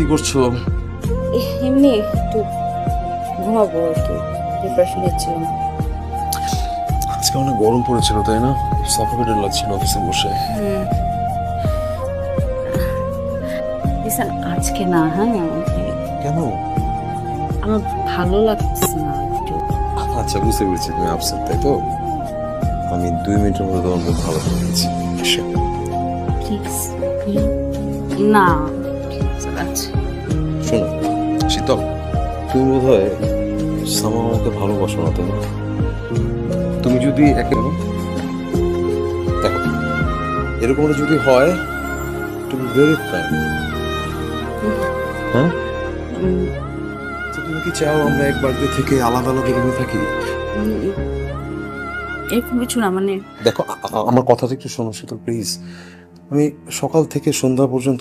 কি করছো? এমনি একটু ঘুমাবো আর কি, প্রিপারেশন নিচ্ছিলাম। আজকে অনেক গরম পড়েছিল তাই না? সাফোকেটেড লাগছিল অফিসে বসে। লিসেন, আজকে না, হ্যাঁ কেন? আমার ভালো লাগতেছে না একটু। আচ্ছা, বুঝতে পেরেছি তুমি আপসেট, তাই তো? আমি 2 মিনিটের মধ্যে তোমার মুখ ভালো করে দিচ্ছি। এসে। প্লিজ। না আচ্ছা। শোনো শীতল, তুমি বোধ হয় সামা আমাকে ভালোবাসো না, তাই না? তুমি যদি দেখো, এরকম যদি হয়, তুমি ভেরি ফ্র্যাঙ্ক। হ্যাঁ, তো তুমি কি চাও আমরা এক বাড়িতে থেকে আলাদা আলাদা রুমে থাকি? এরকম কিছু না, মানে দেখো আমার কথাটা একটু শোনো শীতল প্লিজ। আমি সকাল থেকে সন্ধ্যা পর্যন্ত